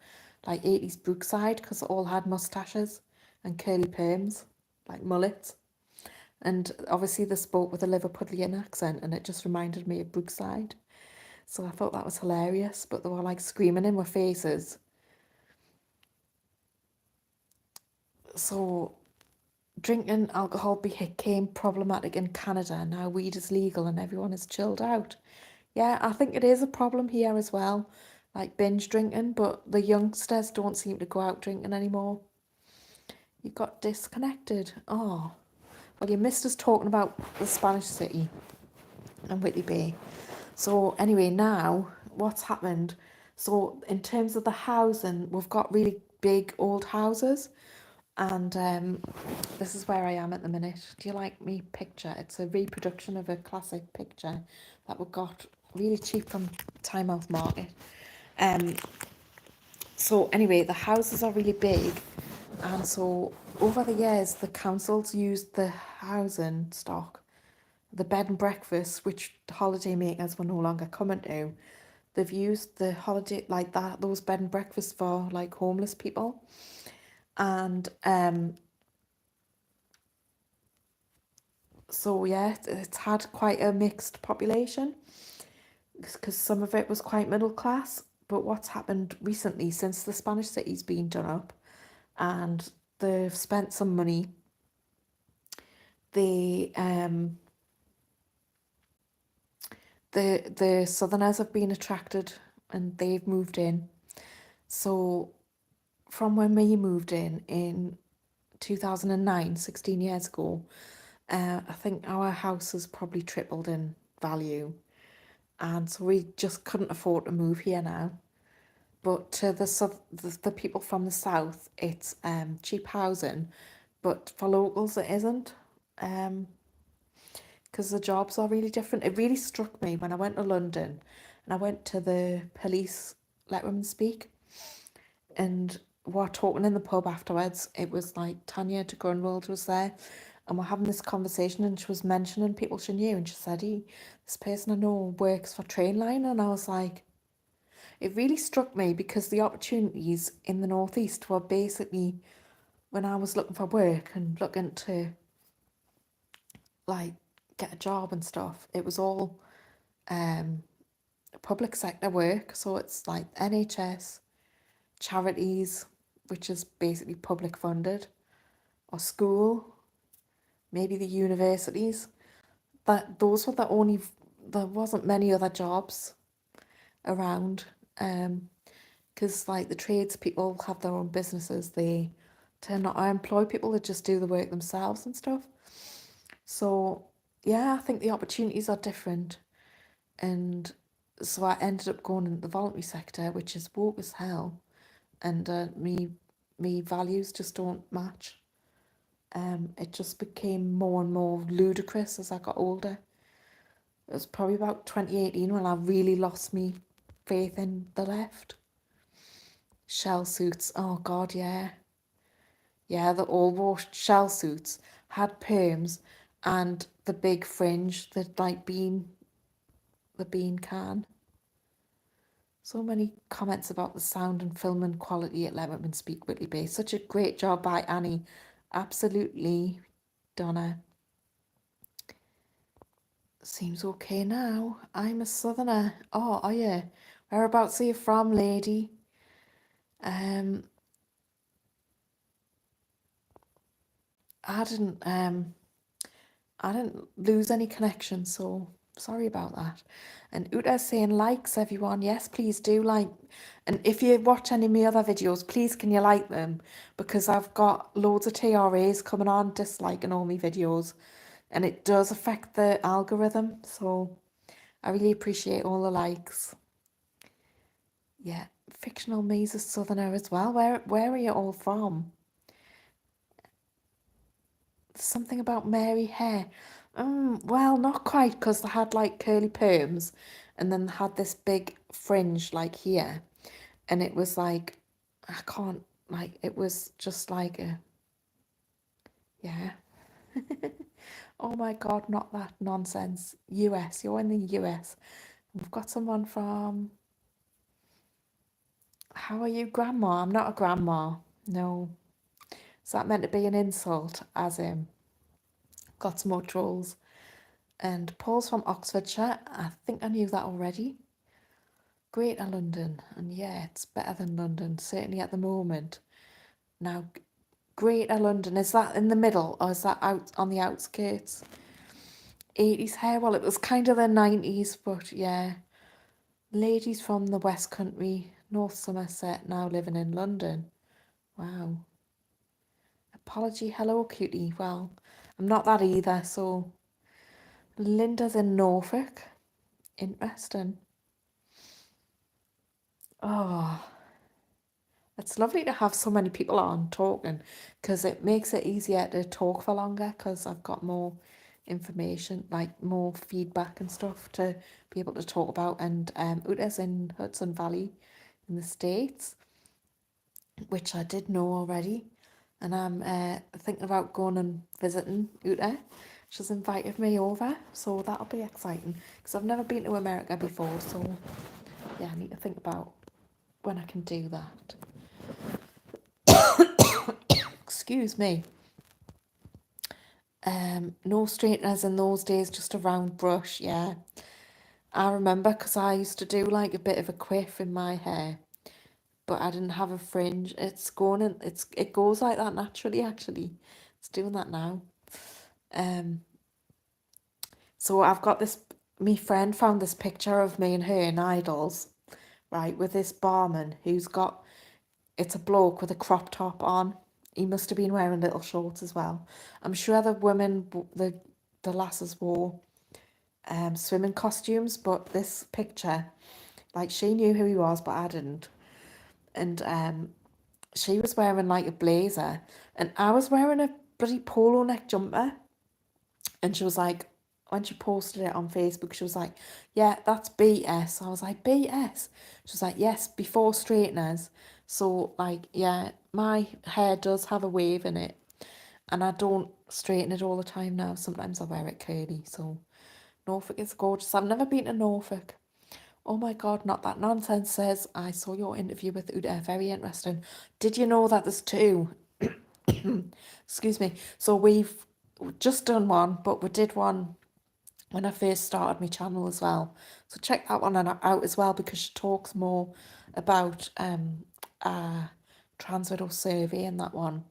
like 80s Brookside, because they all had mustaches and curly perms, like mullets. And obviously they spoke with a Liverpudlian accent, and it just reminded me of Brookside. So I thought that was hilarious, but they were like screaming in my faces. So drinking alcohol became problematic in Canada. Now weed is legal and everyone is chilled out. Yeah, I think it is a problem here as well, like binge drinking, but the youngsters don't seem to go out drinking anymore. You got disconnected. Oh, well, you missed us talking about the Spanish City and Whitley Bay. So anyway, now what's happened? So in terms of the housing, we've got really big old houses, and this is where I am at the minute. Do you like me picture? It's a reproduction of a classic picture that we got really cheap from Tynemouth Market. So anyway, the houses are really big, and so over the years, the councils used the housing stock, the bed and breakfast, which holiday makers were no longer coming to. They've used the holiday, like that, those bed and breakfasts for like homeless people, and so yeah, it's had quite a mixed population, because some of it was quite middle class. But what's happened recently, since the Spanish city's been done up and they've spent some money, the the southerners have been attracted, and they've moved in. So from when we moved in 2009, 16 years ago, I think our house has probably tripled in value, and so we just couldn't afford to move here now. But to the people from the south, it's cheap housing, but for locals it isn't, because the jobs are really different. It really struck me when I went to London, and I went to the police Let Women Speak, and we're talking in the pub afterwards. It was like Tanya de Grunwald was there, and we're having this conversation, and she was mentioning people she knew, and she said, this person I know works for Trainline. And I was like, it really struck me, because the opportunities in the northeast were basically, when I was looking for work and looking to like get a job and stuff, it was all public sector work. So it's like NHS, charities, which is basically public funded, or school, maybe the universities. But those were the only, there wasn't many other jobs around, because like the tradespeople have their own businesses. They tend not to employ people, that just do the work themselves and stuff. So yeah, I think the opportunities are different, and so I ended up going into the voluntary sector, which is woke as hell, and me values just don't match. It just became more and more ludicrous as I got older. It was probably about 2018 when I really lost me faith in the left. Shell suits, oh god, yeah. Yeah, the all wore shell suits, had perms, and the big fringe, the bean can. So many comments about the sound and film and quality at Let Women Speak Whitley Bay. Such a great job by Annie. Absolutely, Donna. Seems okay now. I'm a southerner. Oh, are you? Whereabouts are you from, lady? I didn't I didn't lose any connection, so sorry about that. And Uta's saying likes, everyone. Yes, please do like. And if you watch any of my other videos, please can you like them? Because I've got loads of TRAs coming on disliking all my videos. And it does affect the algorithm. So I really appreciate all the likes. Yeah, fictional me's a southerner as well. Where are you all from? Something about Mary hair. Well, not quite, because they had like curly perms, and then they had this big fringe like here, and it was like, I can't, like, it was just like a, yeah. Oh my God, not that nonsense. US, you're in the US. We've got someone from, how are you, grandma? I'm not a grandma. No. Is that meant to be an insult? As in, got some more trolls. And Paul's from Oxfordshire. I think I knew that already. Greater London. And yeah, it's better than London, certainly at the moment. Now, Greater London, is that in the middle or is that out on the outskirts? 80s hair, well, it was kind of the 90s, but yeah. Ladies from the West Country, North Somerset, now living in London. Wow. Apology, hello, cutie. Well, I'm not that either, so Linda's in Norfolk. Interesting. Oh, it's lovely to have so many people on talking because it makes it easier to talk for longer because I've got more information, like more feedback and stuff to be able to talk about. And Uta's in Hudson Valley in the States, which I did know already. And I'm thinking about going and visiting Uta. She's invited me over, so that'll be exciting because I've never been to America before. So yeah, I need to think about when I can do that. Excuse me. No straighteners in those days, just a round brush, yeah. I remember because I used to do like a bit of a quiff in my hair, but I didn't have a fringe. It's going and it goes like that naturally actually. It's doing that now. So I've got this, my friend found this picture of me and her in Idols, right, with this barman who's got, it's a bloke with a crop top on. He must have been wearing little shorts as well. I'm sure the women, the lasses wore swimming costumes, but this picture, like she knew who he was, but I didn't. And she was wearing like a blazer, and I was wearing a bloody polo neck jumper. And she was like, when she posted it on Facebook, she was like, yeah, that's BS. I was like, BS? She was like, yes, before straighteners. So, like, yeah, my hair does have a wave in it. And I don't straighten it all the time now. Sometimes I wear it curly. So, Norfolk is gorgeous. I've never been to Norfolk. Oh my God, not that nonsense says, I saw your interview with Uda. Very interesting. Did you know that there's two? Excuse me. So we've just done one, but we did one when I first started my channel as well. So check that one out as well because she talks more about trans widow survey in that one.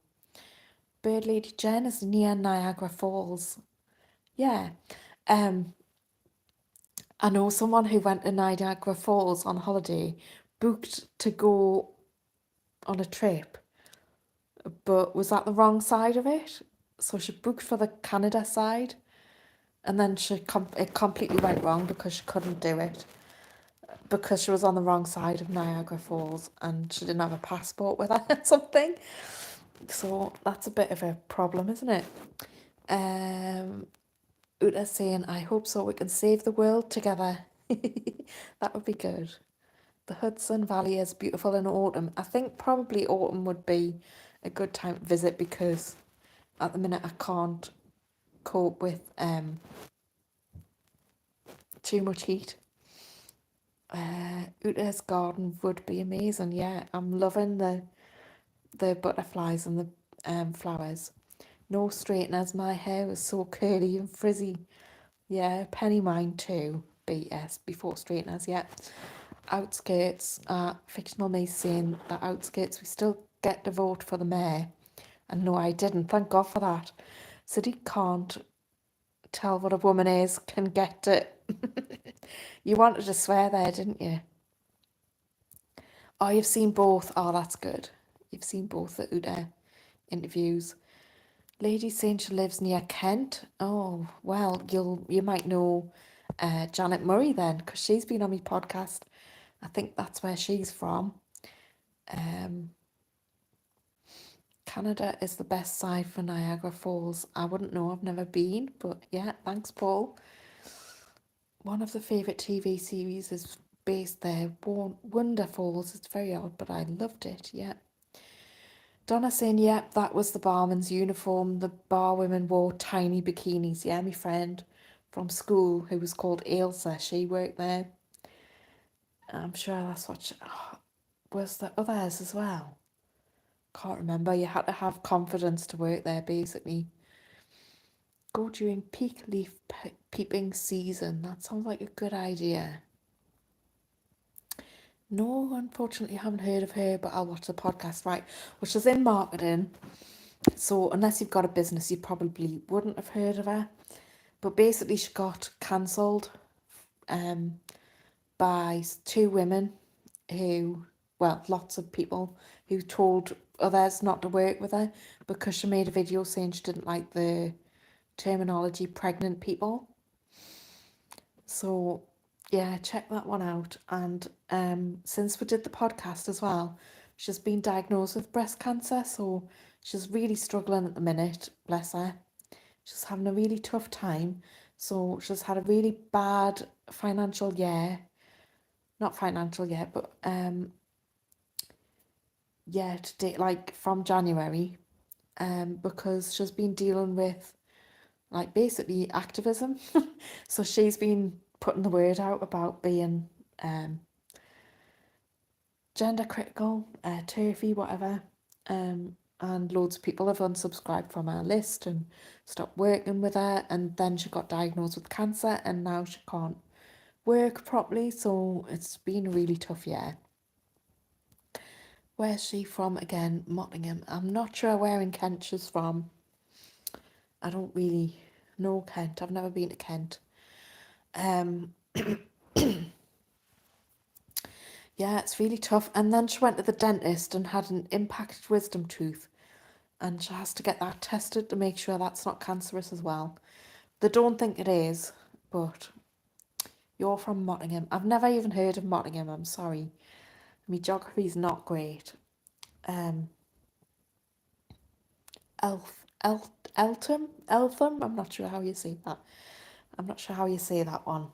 Bird Lady Jen is near Niagara Falls. Yeah. I know someone who went to Niagara Falls on holiday, booked to go on a trip, but was at the wrong side of it. So she booked for the Canada side, and then it completely went wrong because she couldn't do it because she was on the wrong side of Niagara Falls and she didn't have a passport with her or something. So that's a bit of a problem, isn't it? Uta's saying, I hope so. We can save the world together. That would be good. The Hudson Valley is beautiful in autumn. I think probably autumn would be a good time to visit because at the minute I can't cope with too much heat. Uta's garden would be amazing. Yeah, I'm loving the butterflies and the flowers. No straighteners. My hair was so curly and frizzy. Yeah, Penny mine too. BS before straighteners. Yeah. Outskirts. Fictional me saying that outskirts we still get to vote for the mayor. And no, I didn't. Thank God for that. City can't tell what a woman is can get to. You wanted to swear there, didn't you? Oh, you've seen both. Oh, that's good. You've seen both the Uda interviews. Lady saying she lives near Kent. Oh, well, you might know Janet Murray then, because she's been on my podcast. I think that's where she's from. Canada is the best side for Niagara Falls. I wouldn't know, I've never been, but yeah, thanks, Paul. One of the favourite TV series is based there, Wonder Falls. It's very odd, but I loved it, yeah. Donna saying, yep, that was the barman's uniform. The bar women wore tiny bikinis. Yeah, my friend from school who was called Ailsa, she worked there. I'm sure that's what was the others as well. Can't remember. You had to have confidence to work there, basically. Go during peak leaf peeping season. That sounds like a good idea. No, unfortunately, I haven't heard of her, but I'll watch the podcast. Right, well, she's in marketing, so unless you've got a business, you probably wouldn't have heard of her. But basically, she got cancelled by two women who, well, lots of people who told others not to work with her because she made a video saying she didn't like the terminology pregnant people. So yeah, check that one out. And since we did the podcast as well, she's been diagnosed with breast cancer, so she's really struggling at the minute, bless her. She's having a really tough time. So she's had a really bad financial year. Not financial year, but yeah, to date, like from January, because she's been dealing with like basically activism. So she's been putting the word out about being gender critical, turfy, whatever. And loads of people have unsubscribed from her list and stopped working with her. And then she got diagnosed with cancer and now she can't work properly. So it's been a really tough year. Where's she from again? Mottingham. I'm not sure where in Kent she's from. I don't really know Kent. I've never been to Kent. Yeah, it's really tough. And then she went to the dentist and had an impacted wisdom tooth. And she has to get that tested to make sure that's not cancerous as well. They don't think it is, but you're from Mottingham. I've never even heard of Mottingham, I'm sorry. My geography's not great. Eltham? I'm not sure how you say that. I'm not sure how you say that one.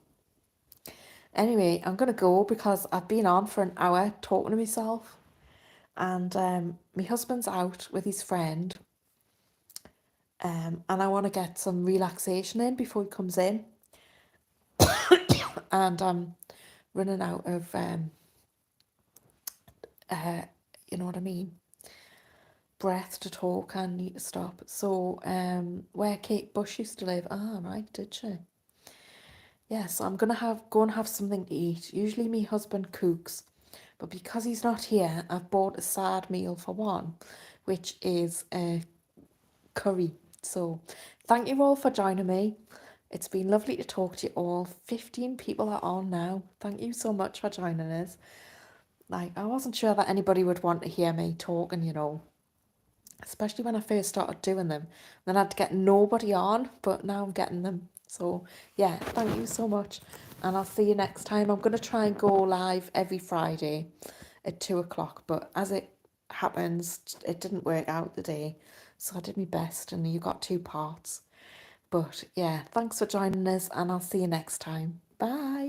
Anyway, I'm going to go because I've been on for an hour talking to myself. And my husband's out with his friend. And I want to get some relaxation in before he comes in. And I'm running out of, you know what I mean, breath to talk and need to stop. So where Kate Bush used to live, right, did she? Yeah, so I'm gonna go and have something to eat. Usually my husband cooks, but because he's not here, I've bought a sad meal for one, which is a curry. So thank you all for joining me. It's been lovely to talk to you all. 15 people are on now. Thank you so much for joining us. Like, I wasn't sure that anybody would want to hear me talking, you know, especially when I first started doing them. Then I had to get nobody on, but now I'm getting them. So yeah, thank you so much. And I'll see you next time. I'm going to try and go live every Friday at 2:00, but as it happens, it didn't work out the day. So I did my best and you got 2 parts. But yeah, thanks for joining us and I'll see you next time. Bye.